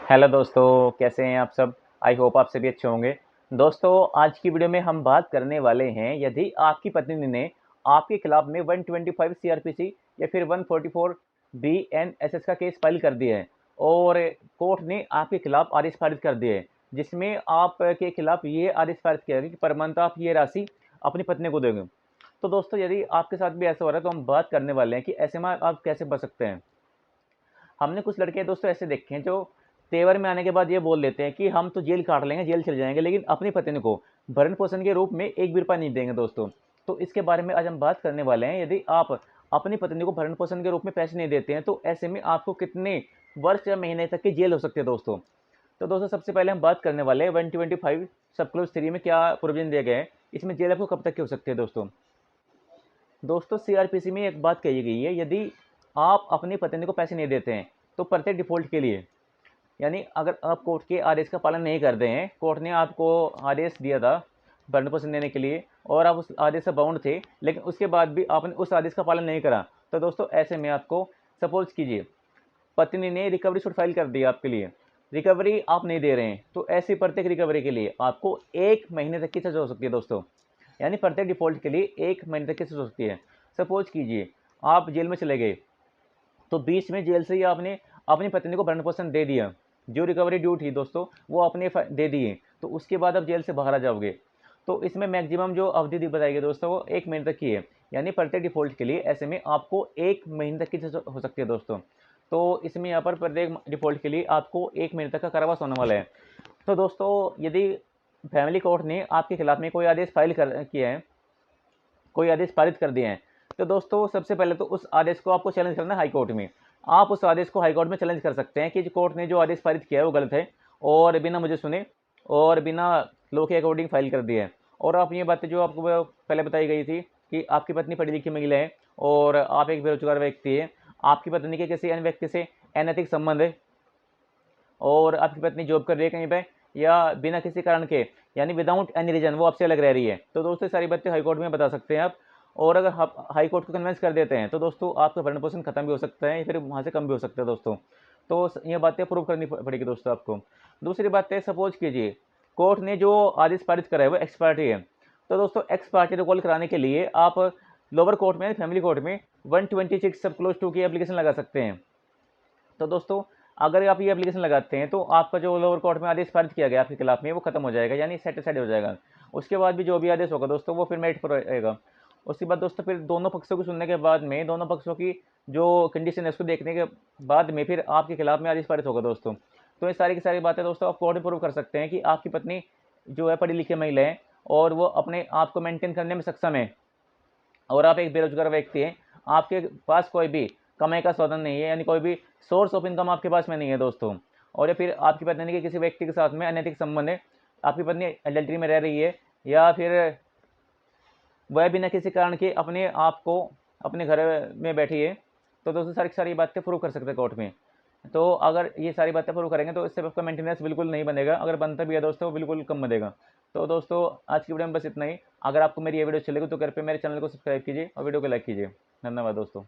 Hello दोस्तों, कैसे हैं आप सब? आई होप आप सभी अच्छे होंगे। दोस्तों, आज की वीडियो में हम बात करने वाले हैं, यदि आपकी पत्नी ने आपके खिलाफ में 125 सीआरपीसी या फिर 144 बीएनएसएस का केस फाइल कर दिया है और कोर्ट ने आपके खिलाफ आदेश पारित कर दिए है, जिसमें आपके खिलाफ ये आदेश पारित किया है कि पर मंथ आप ये राशि अपनी पत्नी को देंगे। तो दोस्तों, यदि आपके साथ भी ऐसा हो रहा है तो हम बात करने वाले हैं कि ऐसे में आप कैसे बच सकते हैं। हमने कुछ लड़के दोस्तों ऐसे देखे हैं जो तेवर में आने के बाद ये बोल देते हैं कि हम तो जेल काट लेंगे, जेल चले जाएंगे, लेकिन अपनी पत्नी को भरण पोषण के रूप में एक भी रुपया नहीं देंगे दोस्तों। तो इसके बारे में आज हम बात करने वाले हैं, यदि आप अपनी पत्नी को भरण पोषण के रूप में पैसे नहीं देते हैं तो ऐसे में आपको कितने वर्ष या महीने तक की जेल हो सकती है दोस्तों। तो दोस्तों, सबसे पहले हम बात करने वाले हैं 125 सब क्लोज 3 में क्या प्रोविजन दिया गया है, इसमें जेल आपको कब तक की हो सकती है दोस्तों। दोस्तों, सीआरपीसी में एक बात कही गई है, यदि आप अपनी पत्नी को पैसे नहीं देते हैं तो प्रत्येक डिफॉल्ट के लिए, यानी अगर आप कोर्ट के आदेश का पालन नहीं करते हैं, कोर्ट ने आपको आदेश दिया था भरण पोषण देने के लिए और आप उस आदेश से बाउंड थे, लेकिन उसके बाद भी आपने उस आदेश का पालन नहीं करा, तो दोस्तों ऐसे में आपको, सपोज कीजिए पत्नी ने रिकवरी सूट फाइल कर दिया आपके लिए, रिकवरी आप नहीं दे रहे हैं, तो ऐसी प्रत्येक रिकवरी के लिए आपको 1 महीने तक की सजा हो सकती है दोस्तों। यानी प्रत्येक डिफॉल्ट के लिए 1 महीने तक की सजा हो सकती है। सपोज कीजिए आप जेल में चले गए, तो बीच में जेल से ही आपने अपनी पत्नी को भरण पोषण दे दिया, जो रिकवरी ड्यू थी दोस्तों वो आपने दे दिए, तो उसके बाद आप जेल से बाहर आ जाओगे। तो इसमें मैक्सिमम जो अवधि बताई गई दोस्तों वो 1 महीने तक की है, यानी प्रत्येक डिफॉल्ट के लिए ऐसे में आपको 1 महीने तक की सजा हो सकती है दोस्तों। तो इसमें यहाँ पर प्रत्येक डिफॉल्ट के लिए आपको 1 महीने तक का कारावास होने वाला है। तो दोस्तों, यदि फैमिली कोर्ट ने आपके खिलाफ में कोई आदेश फाइल कर किया है, कोई आदेश पारित कर दिए हैं, तो दोस्तों सबसे पहले तो उस आदेश को आपको चैलेंज करना है हाई कोर्ट में। आप उस आदेश को हाई कोर्ट में चैलेंज कर सकते हैं कि जो कोर्ट ने जो आदेश पारित किया है वो गलत है और बिना मुझे सुने और बिना लॉ के अकॉर्डिंग फाइल कर दिया है। और आप ये बातें जो आपको पहले बताई गई थी कि आपकी पत्नी पढ़ी लिखी महिला है और आप एक बेरोजगार व्यक्ति है, आपकी पत्नी के किसी अन्य व्यक्ति से अनैतिक संबंध है और आपकी पत्नी जॉब कर रही है कहीं पे या बिना किसी कारण के, यानी विदाउट एनी रीजन वो आपसे अलग रह रही है, तो दोस्तों ये सारी बातें हाई कोर्ट में बता सकते हैं आप। और अगर आप हाई कोर्ट को कन्विंस कर देते हैं तो दोस्तों आपका भरण पोषण खत्म भी हो सकता है, फिर वहाँ से कम भी हो सकता है दोस्तों। तो ये बातें प्रूव करनी पड़ेगी दोस्तों आपको। दूसरी बात है, सपोज कीजिए कोर्ट ने जो आदेश पारित करा है वो एक्स पार्टी है, तो दोस्तों एक्स पार्टी रिकॉल कराने के लिए आप लोअर कोर्ट में, फैमिली कोर्ट में 126 सब क्लोज 2 की एप्लीकेशन लगा सकते हैं। तो दोस्तों, अगर आप ये एप्लीकेशन लगाते हैं तो आपका जो लोअर कोर्ट में आदेश पारित किया गया आपके खिलाफ में वो खत्म हो जाएगा, यानी सेटिस्फाइड हो जाएगा। उसके बाद भी जो भी आदेश होगा दोस्तों वो फिर मेरिट पर रहेगा। उसके बाद दोस्तों फिर दोनों पक्षों को सुनने के बाद में, दोनों पक्षों की जो कंडीशन है उसको देखने के बाद में फिर आपके खिलाफ में आदेश पारित होगा दोस्तों। तो ये सारी की सारी बातें दोस्तों आप कोर्ट में प्रूव कर सकते हैं कि आपकी पत्नी जो है पढ़ी लिखी महिला है और वो अपने आप को मेंटेन करने में सक्षम है और आप एक बेरोजगार व्यक्ति हैं, आपके पास कोई भी कमाई का साधन नहीं है, यानी कोई भी सोर्स ऑफ इनकम आपके पास में नहीं है दोस्तों। और या फिर आपकी पत्नी के किसी व्यक्ति के साथ में अनैतिक संबंध है, आपकी पत्नी एडल्ट्री में रह रही है या फिर वह बिना किसी कारण के अपने आप को अपने घर में बैठी है, तो दोस्तों सारी सारी बातें प्रूव कर सकते हैं कोर्ट में। तो अगर ये सारी बातें प्रूव करेंगे तो इससे आपका मेंटेनेंस बिल्कुल नहीं बनेगा, अगर बनता भी है दोस्तों बिल्कुल कम बनेगा। तो दोस्तों आज की वीडियो में बस इतना ही। अगर आपको मेरी ये वीडियो अच्छी लगी तो कृपया मेरे चैनल को सब्सक्राइब कीजिए और वीडियो को लाइक कीजिए। धन्यवाद दोस्तों।